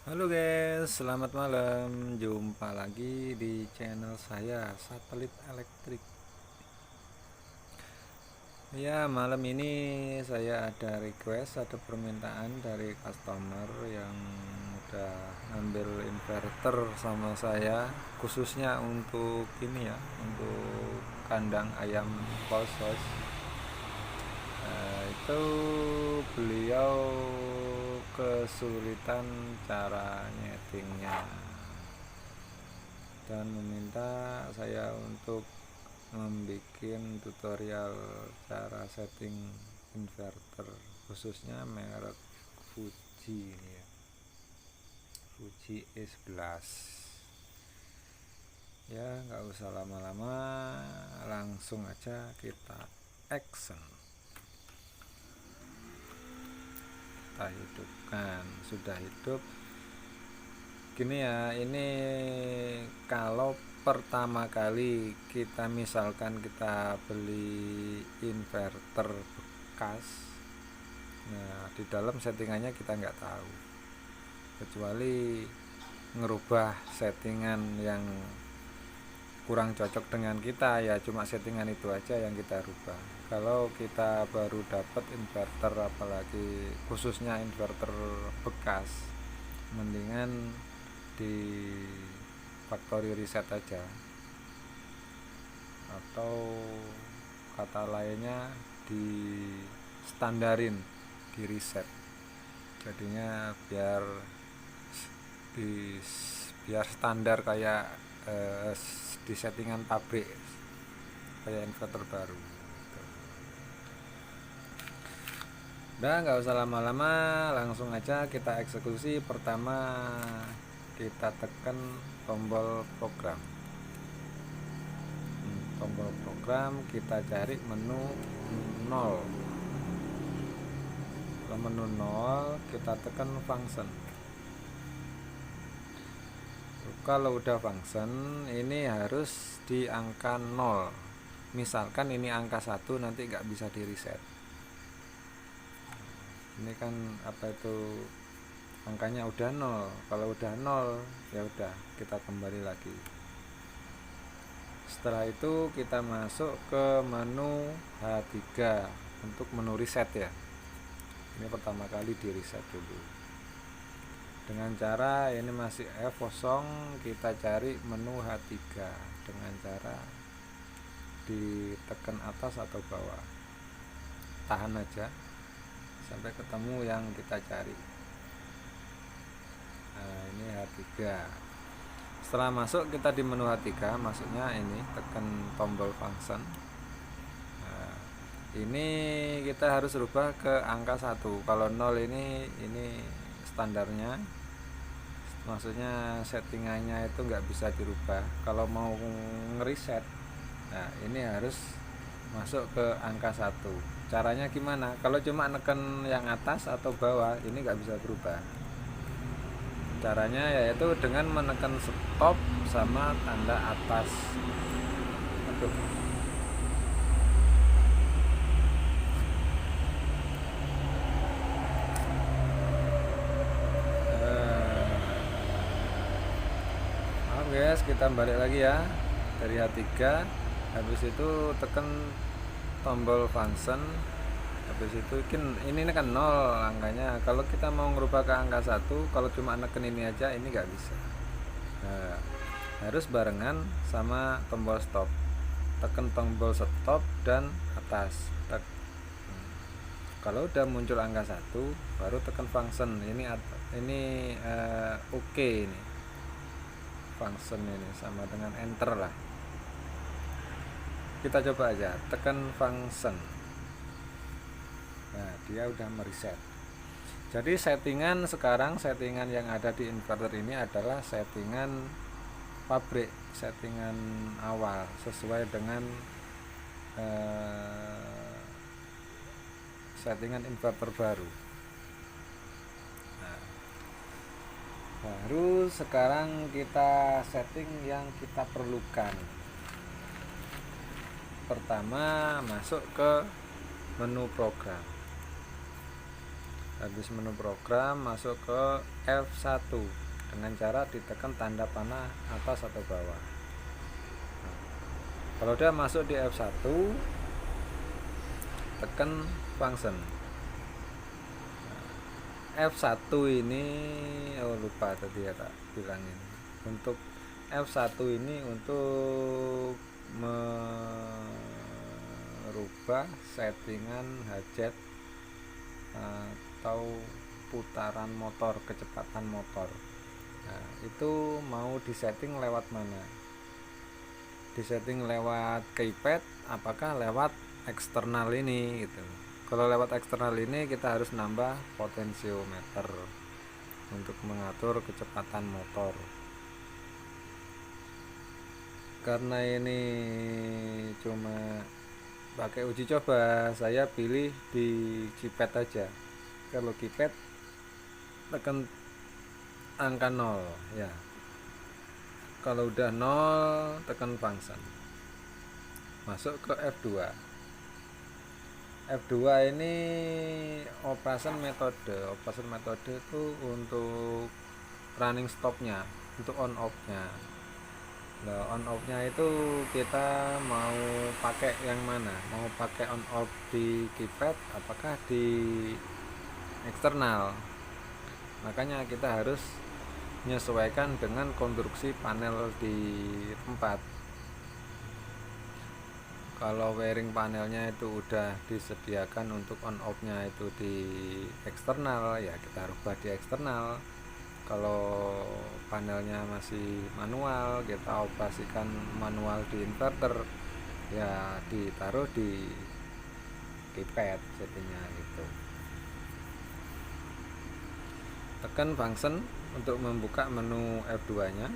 Halo guys, selamat malam. Jumpa lagi di channel saya Satelit Elektrik. Ya, malam ini saya ada request, ada permintaan dari customer yang udah ngambil inverter sama saya, khususnya untuk ini ya, untuk kandang ayam polsos. Itu beliau kesulitan cara nyetingnya dan meminta saya untuk membuat tutorial cara setting inverter, khususnya merek Fuji ini ya, Fuji E11. Ya, nggak usah lama-lama, langsung aja kita action. Kita hidupkan. Sudah hidup. Gini ya, ini kalau pertama kali kita misalkan kita beli inverter bekas, nah di dalam settingannya kita nggak tahu, kecuali ngerubah settingan yang kurang cocok dengan kita, ya cuma settingan itu aja yang kita rubah. Kalau kita baru dapat inverter, apalagi khususnya inverter bekas, mendingan di factory reset aja, atau kata lainnya di standarin, di reset, jadinya di biar standar kayak di settingan pabrik, kayak inverter baru. Udah, nggak usah lama-lama, langsung aja kita eksekusi. Pertama kita tekan tombol program. Tombol program, kita cari menu 0. Kalau menu 0 kita tekan function. Kalau udah function, ini harus di angka 0. Misalkan ini angka 1, nanti nggak bisa di reset. Ini kan apa itu, angkanya udah 0. Kalau udah 0, ya udah, kita kembali lagi. Setelah itu kita masuk ke menu H3 untuk menu reset ya. Ini pertama kali di reset dulu. Dengan cara ini masih F0, kita cari menu H3 dengan cara ditekan atas atau bawah. Tahan aja sampai ketemu yang kita cari. Nah, ini H3. Setelah masuk kita di menu H3, maksudnya ini tekan tombol function. Nah, ini kita harus rubah ke angka 1. Kalau 0 ini standarnya, maksudnya settingannya itu nggak bisa dirubah. Kalau mau ngeriset, nah ini harus masuk ke angka 1. Caranya gimana? Kalau cuma neken yang atas atau bawah, ini nggak bisa berubah. Caranya yaitu dengan menekan stop sama tanda atas. Aduh. Maaf guys, kita balik lagi ya dari H3. Habis itu tekan tombol function. Habis itu ini kan 0 angkanya. Kalau kita mau ngerubah ke angka 1, kalau cuma neken ini aja, ini nggak bisa. Nah, harus barengan sama tombol stop. Tekan tombol stop dan atas. Kalau udah muncul angka 1, baru tekan function. Ini oke, ini function ini sama dengan enter lah. Kita coba aja tekan function. Nah, dia udah mereset. Jadi settingan sekarang, settingan yang ada di inverter ini adalah settingan pabrik, settingan awal sesuai dengan settingan inverter baru. Nah, baru sekarang kita setting yang kita perlukan. Pertama masuk ke menu program. Habis menu program masuk ke F1 dengan cara ditekan tanda panah atas atau bawah. Kalau udah masuk di F1, tekan function. F1 ini lupa tadi ya tak bilangin. Untuk F1 ini untuk merubah settingan hajat atau putaran motor, kecepatan motor. Nah, itu mau disetting lewat mana? Disetting lewat keypad apakah lewat eksternal ini gitu. Kalau lewat eksternal ini kita harus nambah potensiometer untuk mengatur kecepatan motor. Karena ini cuma pakai uji coba, saya pilih di keypad aja. Kalau keypad tekan angka 0 ya. Kalau udah 0 tekan function. Masuk ke F2. F2 ini operation metode. Operation metode itu untuk running stopnya, untuk on off-nya. Nah, on off-nya itu kita mau pakai yang mana? Mau pakai on off di keypad apakah di eksternal? Makanya kita harus menyesuaikan dengan konstruksi panel di tempat. Kalau wiring panelnya itu udah disediakan untuk on off nya itu di eksternal, ya kita rubah di eksternal. Kalau panelnya masih manual, kita operasikan manual di inverter, ya ditaruh di keypad settingnya itu. Tekan function untuk membuka menu F2 nya.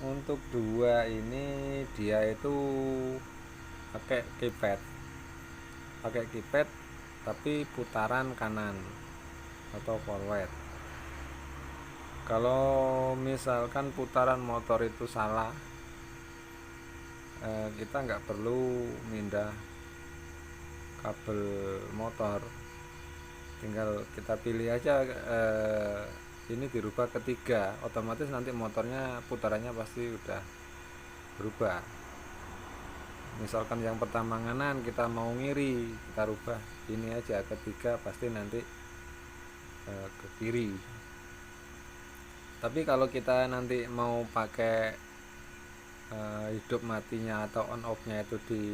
Untuk 2 ini dia itu pakai keypad tapi putaran kanan atau forward. Kalau misalkan putaran motor itu salah, kita nggak perlu mindah kabel motor, tinggal kita pilih aja ini dirubah ketiga, otomatis nanti motornya putarannya pasti udah berubah. Misalkan yang pertama kanan kita mau ngiri, kita rubah ini aja ketiga, pasti nanti ke kiri. Tapi kalau kita nanti mau pakai hidup matinya atau on off nya itu di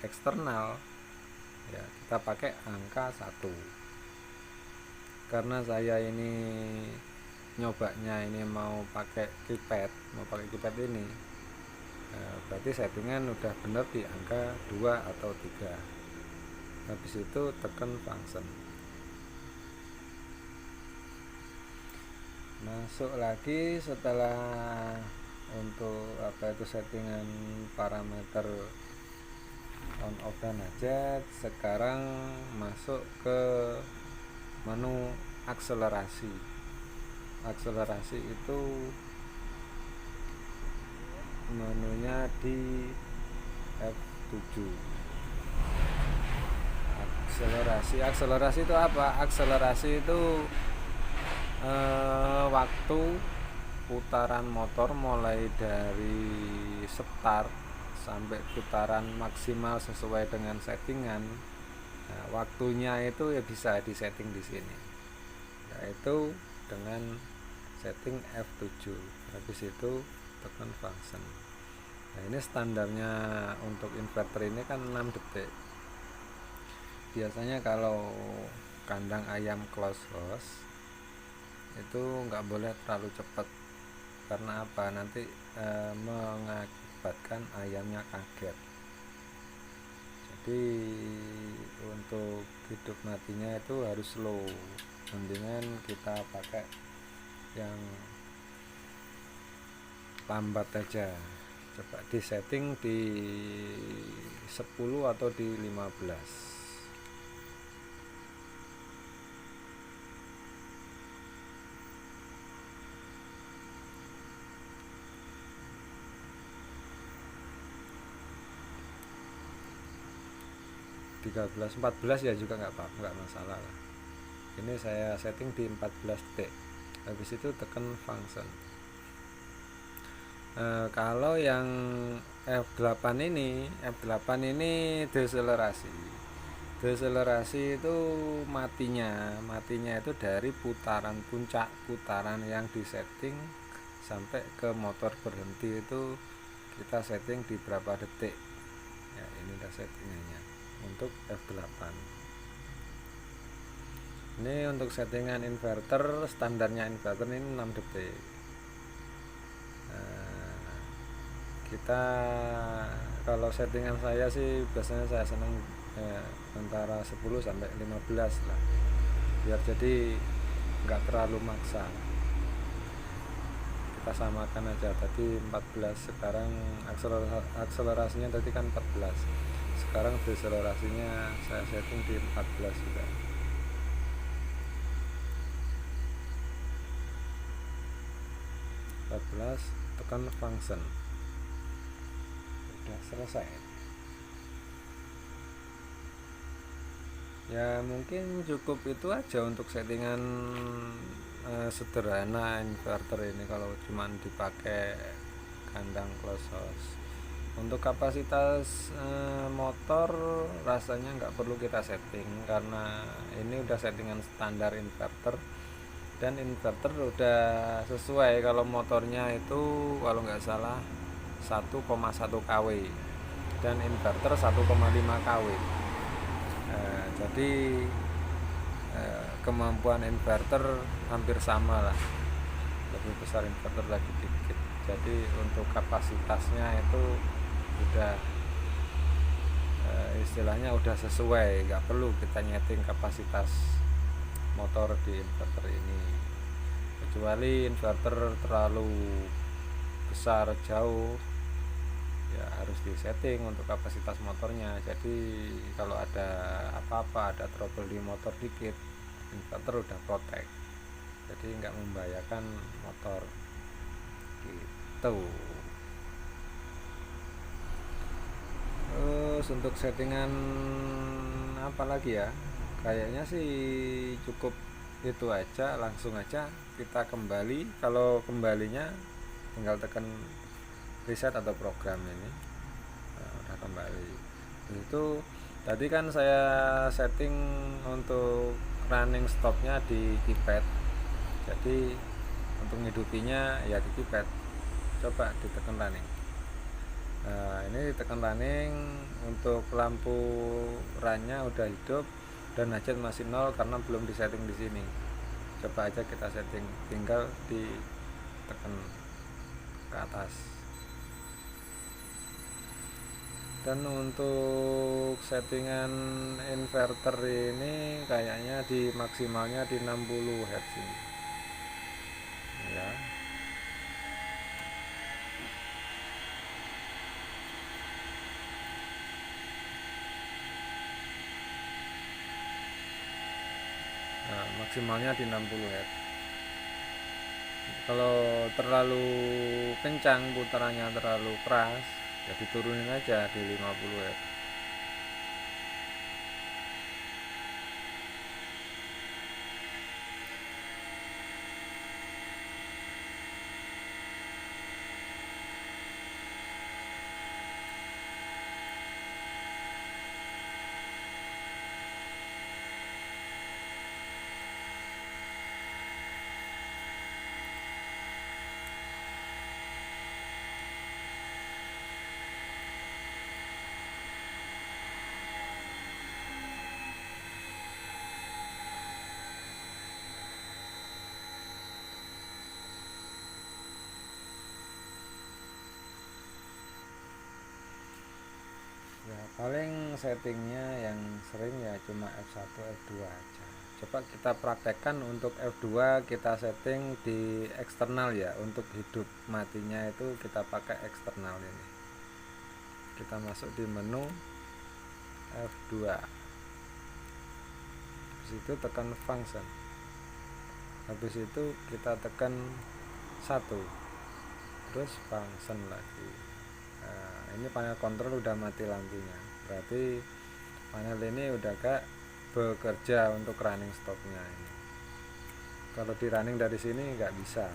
eksternal, ya kita pakai angka 1. Karena saya ini nyobanya ini mau pakai keypad ini, berarti settingan udah bener di angka 2 atau 3. Habis itu tekan function. Masuk lagi setelah untuk settingan parameter on off dan hajat. Sekarang masuk ke menu akselerasi. Akselerasi itu menunya di F7. Akselerasi itu apa? Akselerasi itu waktu putaran motor mulai dari start sampai putaran maksimal sesuai dengan settingan. Nah, waktunya itu ya bisa disetting di sini, yaitu dengan setting F7. Habis itu tekan function. Nah, ini standarnya untuk inverter ini kan 6 detik. Biasanya kalau kandang ayam close house itu nggak boleh terlalu cepat. Karena apa? Nanti mengakibatkan ayamnya kaget. Jadi untuk hidup matinya itu harus slow. Mendingan kita pakai yang lambat aja. Coba disetting di 10 atau di 15. 13 14 ya juga nggak masalah lah. Ini saya setting di 14 detik. Habis itu tekan function. Kalau yang F8 ini deselerasi. Deselerasi itu matinya itu dari puncak putaran yang disetting sampai ke motor berhenti itu kita setting di berapa detik ya. Ini udah settingannya untuk F8. Ini untuk settingan inverter, standarnya inverter ini 6 detik. Kita kalau settingan saya sih biasanya saya senang antara 10 sampai 15 lah, biar jadi nggak terlalu maksa. Kita samakan aja, tadi 14, sekarang akselerasinya tadi kan 14, sekarang deselerasinya saya setting di 14 juga. Tekan function, udah selesai. Ya mungkin cukup itu aja untuk settingan sederhana inverter ini kalau cuman dipakai kandang close house. Untuk kapasitas motor rasanya nggak perlu kita setting karena ini udah settingan standar inverter, dan inverter udah sesuai. Kalau motornya itu kalau nggak salah 1,1 kW dan inverter 1,5 kW. Jadi kemampuan inverter hampir sama lah, lebih besar inverter lagi dikit. Jadi untuk kapasitasnya itu udah istilahnya udah sesuai, nggak perlu kita nyeting kapasitas motor di inverter ini, kecuali inverter terlalu besar jauh ya harus disetting untuk kapasitas motornya. Jadi kalau ada apa-apa, ada trouble di motor dikit, inverter udah protect, jadi nggak membahayakan motor gitu. Terus untuk settingan apa lagi ya, kayaknya sih cukup itu aja. Langsung aja kita kembali. Kalau kembalinya tinggal tekan reset atau program ini. Udah kembali. Itu tadi kan saya setting untuk running stopnya di keypad, jadi untuk ngidupinya ya di keypad. Coba ditekan running. Nah ini ditekan running, untuk lampu runnya udah hidup dan hajat masih 0 karena belum disetting di sini. Coba aja kita setting, tinggal ditekan ke atas. Dan untuk settingan inverter ini kayaknya di maksimalnya di 60 Hz ini ya. Nah, maksimalnya di 60 Hz. Kalau terlalu kencang putarannya, terlalu keras, ya diturunin aja di 50 Hz. Ya paling settingnya yang sering ya cuma F1 F2 aja. Coba kita praktekkan untuk F2, kita setting di eksternal ya. Untuk hidup matinya itu kita pakai eksternal ini. Kita masuk di menu F2, habis itu tekan function, habis itu kita tekan 1, terus function lagi. Nah, ini panel kontrol udah mati lampunya, berarti panel ini udah gak bekerja untuk running stopnya ini. Kalau di running dari sini nggak bisa,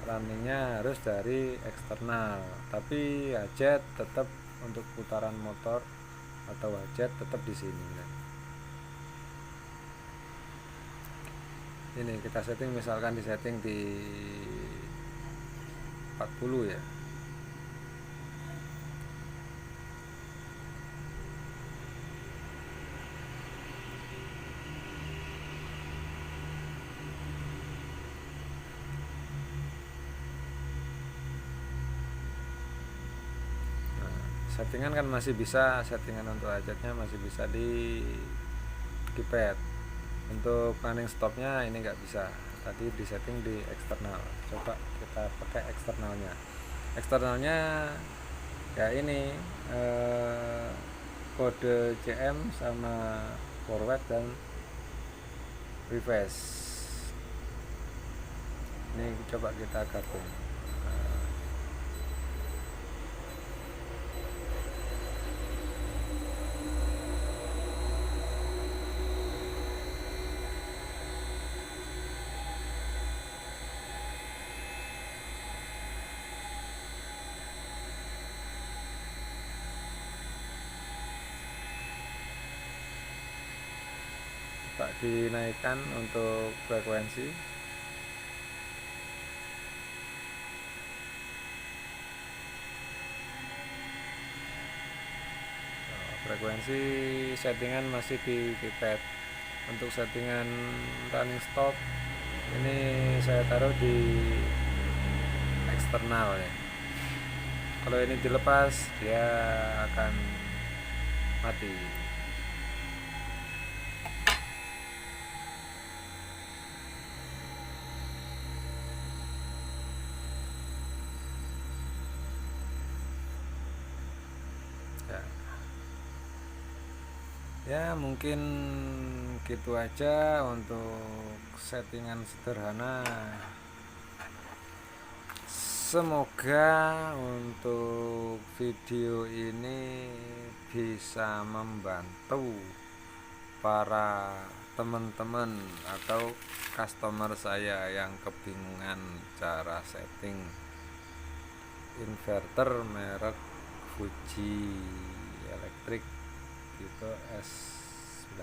runningnya harus dari eksternal, tapi hajat tetap untuk putaran motor atau hajat tetap di sini. Ini kita setting, misalkan di setting di 40 ya. Settingan kan masih bisa, settingan untuk hajatnya masih bisa di keypad. Untuk running stopnya ini nggak bisa, tadi di setting di eksternal. Coba kita pakai eksternalnya. Eksternalnya ya ini kode CM sama forward dan reverse. Ini coba kita gabung. Coba dinaikkan untuk frekuensi. Frekuensi settingan masih di keypad. Untuk settingan running stop ini saya taruh di eksternal ya. Kalau ini dilepas dia akan mati. Ya mungkin gitu aja untuk settingan sederhana. Semoga untuk video ini bisa membantu para teman-teman atau customer saya yang kebingungan cara setting inverter merek Fuji Electric tipe S11.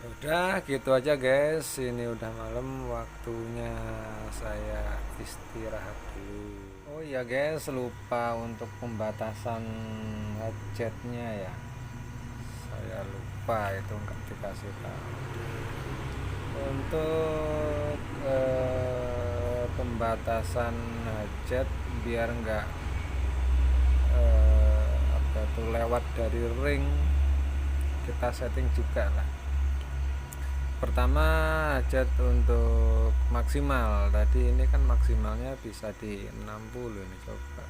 Udah gitu aja guys, ini udah malam, waktunya saya istirahat dulu. Oh iya guys, lupa untuk pembatasan headsetnya ya, saya lupa itu nggak dikasih tahu. Untuk pembatasan headset biar nggak lewat dari ring, kita setting juga lah. Pertama headset untuk maksimal, tadi ini kan maksimalnya bisa di 60, ini coba.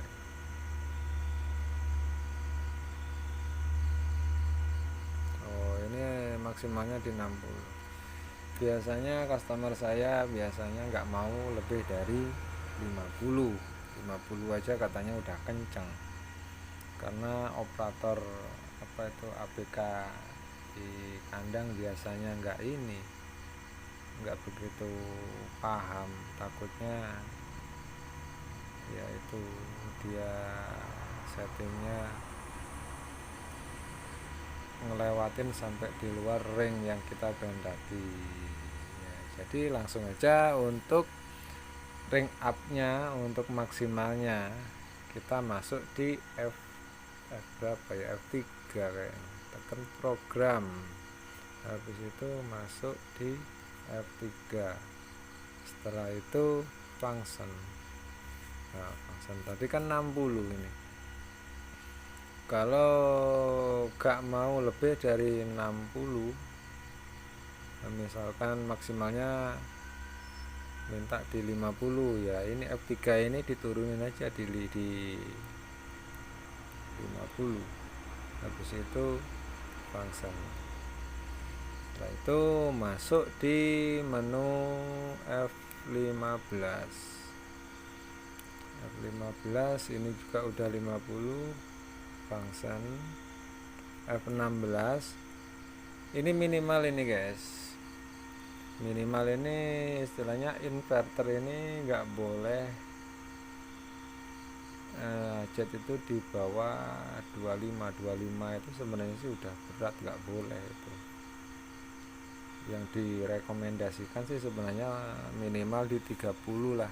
Oh ini maksimalnya di 60. Biasanya customer saya biasanya nggak mau lebih dari 50 aja katanya udah kenceng, karena operator ABK di kandang biasanya nggak begitu paham, takutnya ya itu dia settingnya ngelewatin sampai di luar ring yang kita kehendaki ya. Jadi langsung aja untuk ring up nya, untuk maksimalnya kita masuk di berapa ya, F3 kayaknya, tekan program, habis itu masuk di F3, setelah itu function. Nah function tadi kan 60 ini, kalau gak mau lebih dari 60, misalkan maksimalnya minta di 50 ya, ini F3 ini diturunin aja di 50, habis itu function. Setelah itu masuk di menu F15. F15 ini juga udah 50 function. F16 ini minimal ini guys, minimal ini istilahnya inverter ini nggak boleh jet itu di bawah 25 itu sebenarnya sih udah berat, nggak boleh. Itu yang direkomendasikan sih sebenarnya minimal di 30 lah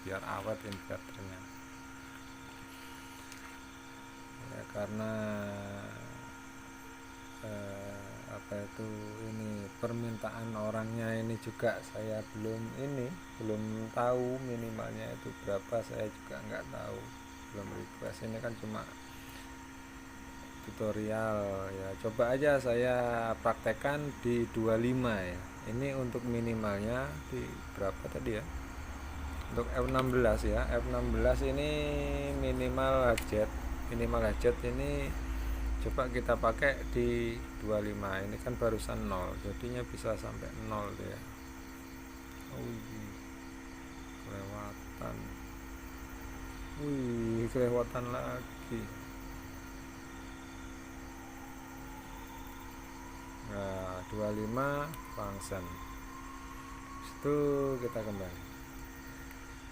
biar awet inverternya ya, karena apa itu, ini permintaan orangnya ini juga saya belum tahu minimalnya itu berapa, saya juga nggak tahu, belum request. Ini kan cuma tutorial ya, coba aja saya praktekkan di 25 ya. Ini untuk minimalnya di berapa tadi ya, untuk F16 ya. F16 ini minimal hajat ini coba kita pakai di 25. Ini kan barusan 0, jadinya bisa sampai 0 ya. Kelewatan lagi. Nah, 25 function. Itu kita kembali.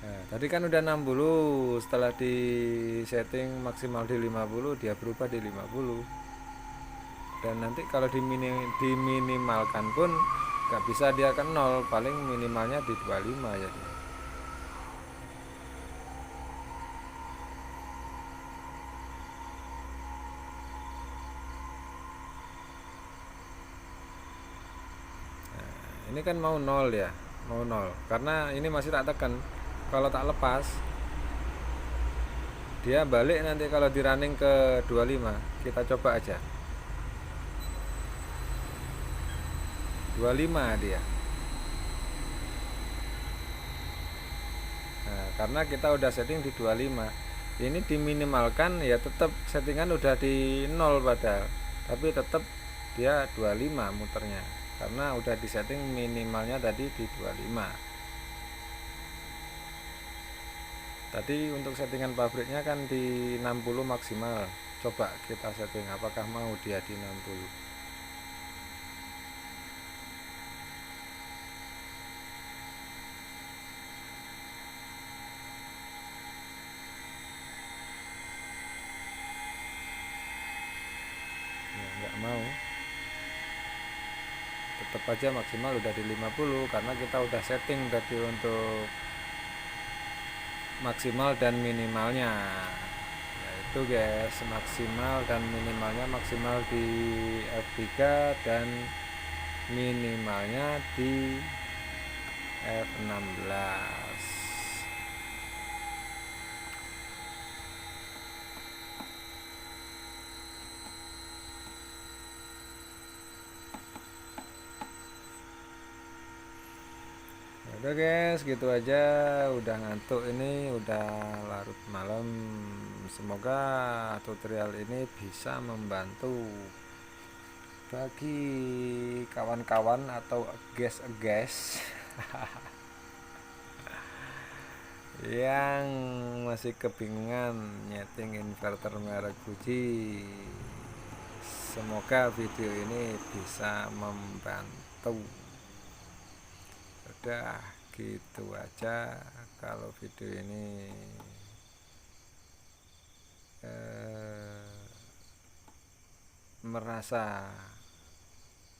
Nah, tadi kan udah 60, setelah di setting maksimal di 50 dia berubah di 50. Dan nanti kalau diminimalkan pun nggak bisa dia ke 0, paling minimalnya di 25 jadi. Nah, ini kan mau 0 ya, mau 0 karena ini masih tak tekan. Kalau tak lepas dia balik nanti kalau di running ke 25. Kita coba aja 25 dia. Nah, karena kita udah setting di 25, ini diminimalkan ya, tetap settingan udah di 0 padahal, tapi tetap dia 25 muternya karena udah di setting minimalnya tadi di 25. Tadi untuk settingan pabriknya kan di 60 maksimal. Coba kita setting apakah mau dia di 60. Ya, nggak mau. Tetap aja maksimal udah di 50 karena kita udah setting tadi untuk maksimal dan minimalnya, yaitu guys, maksimal dan minimalnya, maksimal di F3 dan minimalnya di F16. Udah guys, gitu aja, udah ngantuk ini, udah larut malam. Semoga tutorial ini bisa membantu bagi kawan-kawan atau guys yang masih kebingungan nyeting inverter merek Fuji. Semoga video ini bisa membantu. Udah gitu aja. Kalau video ini merasa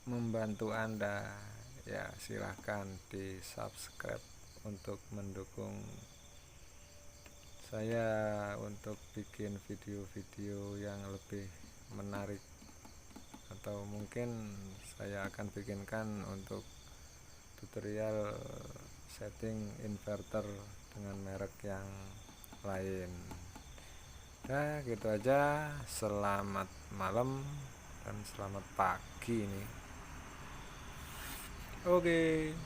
membantu Anda ya, silahkan di subscribe untuk mendukung saya untuk bikin video-video yang lebih menarik, atau mungkin saya akan bikinkan untuk tutorial setting inverter dengan merek yang lain. Nah, gitu aja. Selamat malam dan selamat pagi nih. Oke.